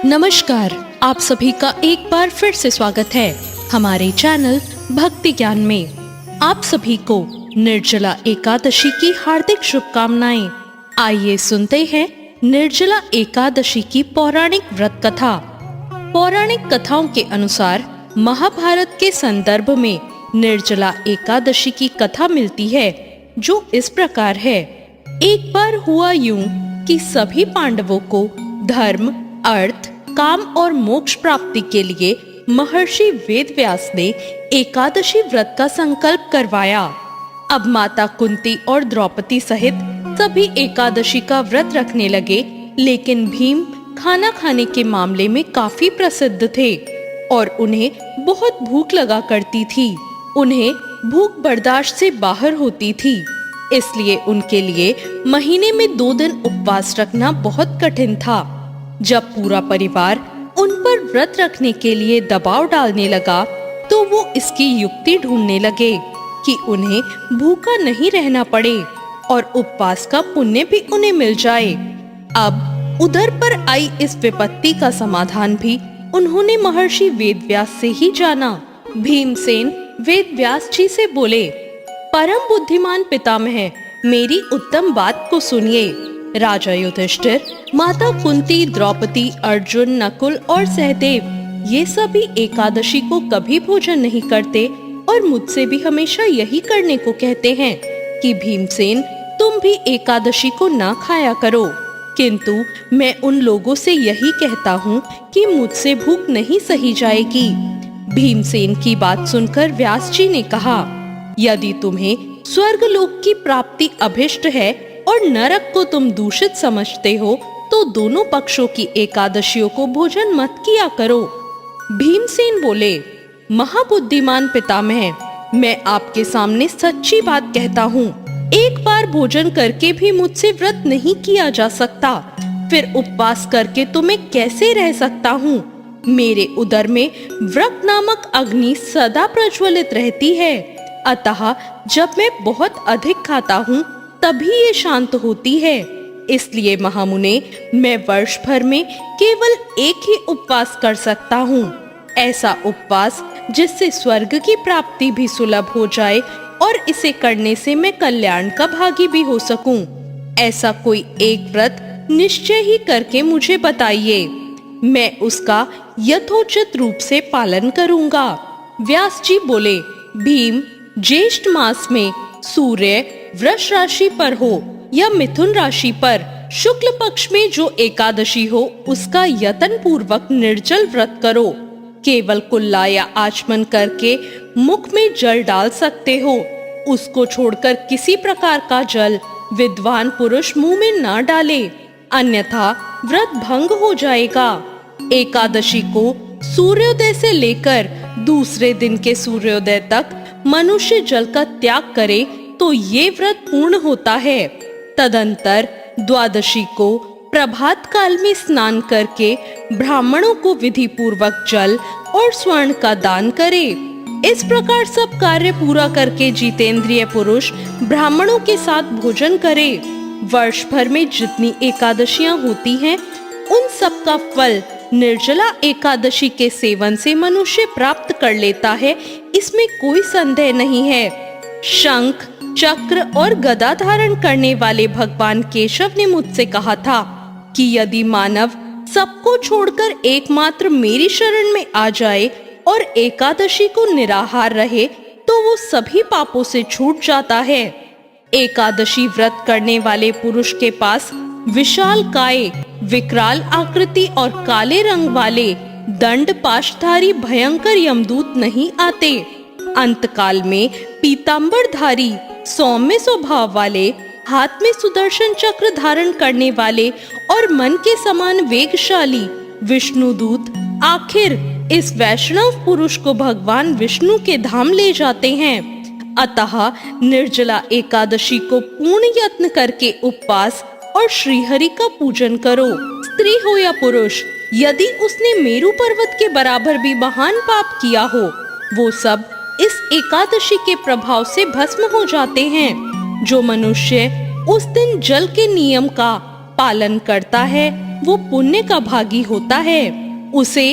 नमस्कार, आप सभी का एक बार फिर से स्वागत है हमारे चैनल भक्ति ज्ञान में। आप सभी को निर्जला एकादशी की हार्दिक शुभकामनाएं। आइए सुनते हैं निर्जला एकादशी की पौराणिक व्रत कथा। पौराणिक कथाओं के अनुसार महाभारत के संदर्भ में निर्जला एकादशी की कथा मिलती है, जो इस प्रकार है। एक बार हुआ यूं कि सभी पांडवों को धर्म, अर्थ, काम और मोक्ष प्राप्ति के लिए महर्षि वेदव्यास ने एकादशी व्रत का संकल्प करवाया। अब माता कुंती और द्रौपदी सहित सभी एकादशी का व्रत रखने लगे, लेकिन भीम खाना खाने के मामले में काफी प्रसिद्ध थे और उन्हें बहुत भूख लगा करती थी। उन्हें भूख बर्दाश्त से बाहर होती थी, इसलिए उनके लिए महीने में 2 दिन उपवास रखना बहुत कठिन था। जब पूरा परिवार उन पर व्रत रखने के लिए दबाव डालने लगा, तो वो इसकी युक्ति ढूंढने लगे कि उन्हें भूखा नहीं रहना पड़े और उपवास का पुण्य भी उन्हें मिल जाए। अब उधर पर आई इस विपत्ति का समाधान भी उन्होंने महर्षि वेदव्यास से ही जाना। भीमसेन वेदव्यास जी से बोले, परम बुद्धिमान पितामह, मेरी उत्तम बात को सुनिए। राजा युधिष्ठिर, माता कुंती, द्रौपदी, अर्जुन, नकुल और सहदेव ये सभी एकादशी को कभी भोजन नहीं करते और मुझसे भी हमेशा यही करने को कहते हैं कि भीमसेन, तुम भी एकादशी को ना खाया करो। किंतु मैं उन लोगों से यही कहता हूँ कि मुझसे भूख नहीं सही जाएगी। भीमसेन की बात सुनकर व्यास जी ने कहा, यदि तुम्हें स्वर्ग लोक की प्राप्ति अभिष्ट है और नरक को तुम दूषित समझते हो, तो दोनों पक्षों की एकादशियों को भोजन मत किया करो। भीमसेन बोले, महाबुद्धिमान पितामह, मैं आपके सामने सच्ची बात कहता हूँ। एक बार भोजन करके भी मुझसे व्रत नहीं किया जा सकता, फिर उपवास करके तो मैं कैसे रह सकता हूँ। मेरे उदर में व्रत नामक अग्नि सदा प्रज्वलित रहती है, अतः जब मैं बहुत अधिक खाता हूँ तभी ये शांत होती है। इसलिए महामुने, मैं वर्ष भर में केवल एक ही उपवास कर सकता हूँ, ऐसा उपवास जिससे स्वर्ग की प्राप्ति भी सुलभ हो जाए और इसे करने से मैं कल्याण का भागी भी हो सकूं। ऐसा कोई एक व्रत निश्चय ही करके मुझे बताइए, मैं उसका यथोचित रूप से पालन करूंगा। व्यास जी बोले, भीम, ज्येष्ठ मास में सूर्य वृष राशि पर हो या मिथुन राशि पर शुक्ल पक्ष में जो एकादशी हो, उसका यतन पूर्वक निर्जल व्रत करो। केवल कुल्ला या आचमन करके मुख में जल डाल सकते हो। उसको छोड़कर किसी प्रकार का जल विद्वान पुरुष मुंह में ना डाले, अन्यथा व्रत भंग हो जाएगा। एकादशी को सूर्योदय से लेकर दूसरे दिन के सूर्योदय तक मनुष्य जल का त्याग करे तो ये व्रत पूर्ण होता है। तदंतर द्वादशी को प्रभात काल में स्नान करके ब्राह्मणों को विधि पूर्वक जल और स्वर्ण का दान करे। इस प्रकार सब कार्य पूरा करके जितेंद्रिय पुरुष ब्राह्मणों के साथ भोजन करे। वर्ष भर में जितनी एकादशियां होती हैं, उन सब का फल निर्जला एकादशी के सेवन से मनुष्य प्राप्त कर लेता है, इसमें कोई संदेह नहीं है। शंख, चक्र और गदा धारण करने वाले भगवान केशव ने मुझसे कहा था कि यदि मानव सबको छोड़कर एकमात्र मेरी शरण में आ जाए और एकादशी को निराहार रहे, तो वो सभी पापों से छूट जाता है। एकादशी व्रत करने वाले पुरुष के पास विशाल काय, विकराल आकृति और काले रंग वाले दंड पाशधारी भयंकर यमदूत नहीं आते। अंतकाल में पीतांबरधारी सौम्य स्वभाव वाले, हाथ में सुदर्शन चक्र धारण करने वाले और मन के समान वेगशाली विष्णुदूत आखिर इस वैष्णव पुरुष को भगवान विष्णु के धाम ले जाते हैं। अतः निर्जला एकादशी को पूर्ण यत्न करके उपवास और श्रीहरि का पूजन करो। स्त्री हो या पुरुष, यदि उसने मेरु पर्वत के बराबर भी महान पाप किया हो, वो सब इस एकादशी के प्रभाव से भस्म हो जाते हैं। जो मनुष्य उस दिन जल के नियम का पालन करता है वो पुण्य का भागी होता है। उसे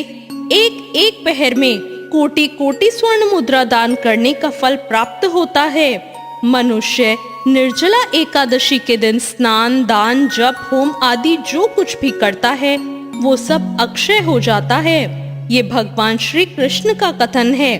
एक एक पहर में कोटि कोटि स्वर्ण मुद्रा दान करने का फल प्राप्त होता है। मनुष्य निर्जला एकादशी के दिन स्नान, दान, जप, होम आदि जो कुछ भी करता है वो सब अक्षय हो जाता है। ये भगवान श्री कृष्ण का कथन है।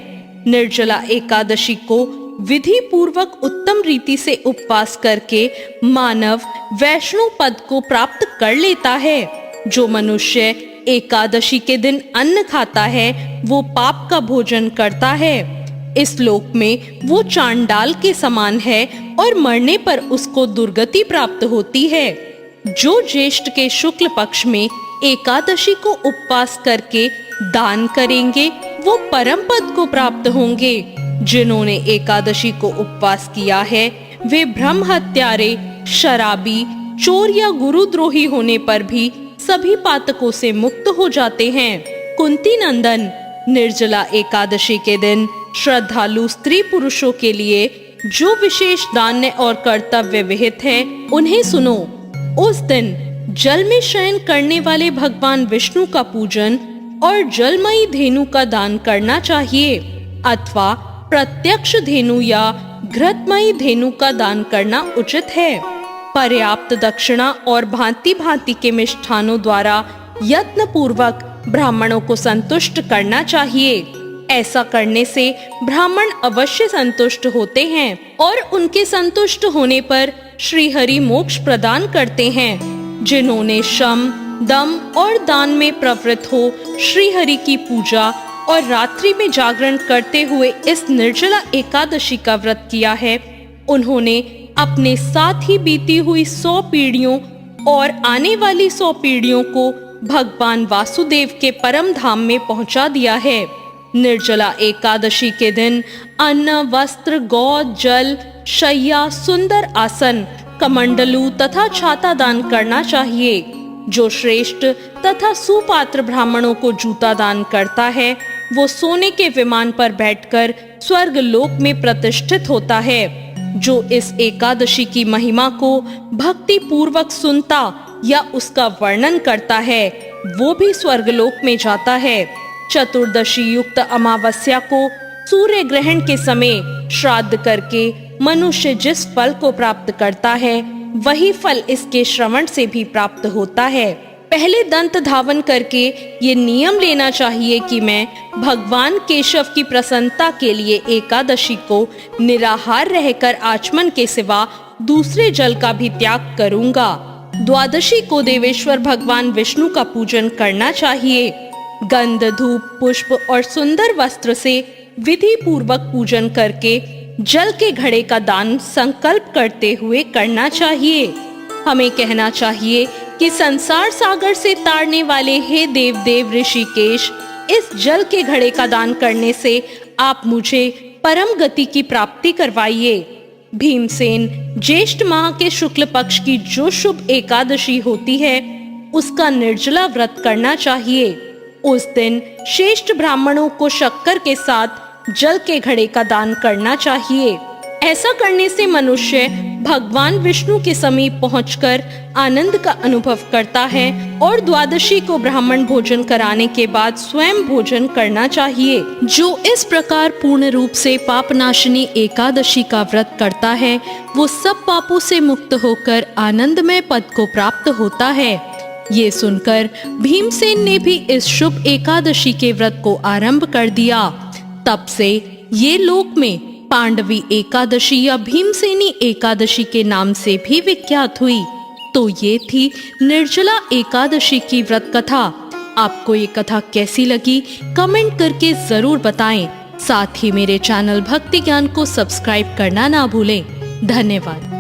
निर्जला एकादशी को विधि पूर्वक उत्तम रीति से उपवास करके मानव वैष्णव पद को प्राप्त कर लेता है। जो मनुष्य एकादशी के दिन अन्न खाता है वो पाप का भोजन करता है। इस लोक में वो चांडाल के समान है और मरने पर उसको दुर्गति प्राप्त होती है। जो ज्येष्ठ के शुक्ल पक्ष में एकादशी को उपवास करके दान करेंगे वो परम पद को प्राप्त होंगे। जिन्होंने एकादशी को उपवास किया है वे ब्रह्म हत्यारे, शराबी, चोर या गुरुद्रोही होने पर भी सभी पातकों से मुक्त हो जाते हैं। कुंती नंदन, निर्जला एकादशी के दिन श्रद्धालु स्त्री पुरुषों के लिए जो विशेष दान और कर्तव्य विहित है उन्हें सुनो। उस दिन जल में शयन करने वाले भगवान विष्णु का पूजन और जलमयी धेनु का दान करना चाहिए अथवा प्रत्यक्ष धेनु या घृतमयी धेनु का दान करना उचित है। पर्याप्त दक्षिणा और भांति भांति के मिष्ठानों द्वारा यत्न पूर्वक ब्राह्मणों को संतुष्ट करना चाहिए। ऐसा करने से ब्राह्मण अवश्य संतुष्ट होते हैं और उनके संतुष्ट होने पर श्री हरि मोक्ष प्रदान करते हैं। जिन्होंने शम, दम और दान में प्रवृत्त हो श्री हरि की पूजा और रात्रि में जागरण करते हुए इस निर्जला एकादशी का व्रत किया है, उन्होंने अपने साथ ही बीती हुई 100 पीढ़ियों और आने वाली 100 पीढ़ियों को भगवान वासुदेव के परम धाम में पहुंचा दिया है। निर्जला एकादशी के दिन अन्न, वस्त्र, गौ, जल, शय्या, सुंदर आसन, कमंडलू तथा छाता दान करना चाहिए। जो श्रेष्ठ तथा सुपात्र ब्राह्मणों को जूता दान करता है वो सोने के विमान पर बैठकर स्वर्ग लोक में प्रतिष्ठित होता है। जो इस एकादशी की महिमा को भक्ति पूर्वक सुनता या उसका वर्णन करता है वो भी स्वर्गलोक में जाता है। चतुर्दशी युक्त अमावस्या को सूर्य ग्रहण के समय श्राद्ध करके मनुष्य जिस फल को प्राप्त करता है वही फल इसके श्रवण से भी प्राप्त होता है। पहले दंत धावन करके ये नियम लेना चाहिए कि मैं भगवान केशव की प्रसन्नता के लिए एकादशी को निराहार रहकर आचमन के सिवा दूसरे जल का भी त्याग करूंगा। द्वादशी को देवेश्वर भगवान विष्णु का पूजन करना चाहिए। गंध, धूप, पुष्प और सुंदर वस्त्र से विधि पूर्वक पूजन करके जल के घड़े का दान संकल्प करते हुए करना चाहिए। हमें कहना चाहिए कि संसार सागर से तारने वाले हे देव देव ऋषिकेश, इस जल के घड़े का दान करने से आप मुझे परम गति की प्राप्ति करवाइए। भीमसेन, ज्येष्ठ माह के शुक्ल पक्ष की जो शुभ एकादशी होती है उसका निर्जला व्रत करना चाहिए। उस दिन श्रेष्ठ ब्राह्मणों को शक्कर के साथ जल के घड़े का दान करना चाहिए। ऐसा करने से मनुष्य भगवान विष्णु के समीप पहुंचकर आनंद का अनुभव करता है और द्वादशी को ब्राह्मण भोजन कराने के बाद स्वयं भोजन करना चाहिए। जो इस प्रकार पूर्ण रूप से पापनाशिनी एकादशी का व्रत करता है वो सब पापों से मुक्त होकर आनंदमय पद को प्राप्त होता है। ये सुनकर भीमसेन ने भी इस शुभ एकादशी के व्रत को आरंभ कर दिया। तब से ये लोक में पांडवी एकादशी या भीमसेनी एकादशी के नाम से भी विख्यात हुई। तो ये थी निर्जला एकादशी की व्रत कथा। आपको ये कथा कैसी लगी कमेंट करके जरूर बताएं। साथ ही मेरे चैनल भक्ति ज्ञान को सब्सक्राइब करना ना भूलें। धन्यवाद।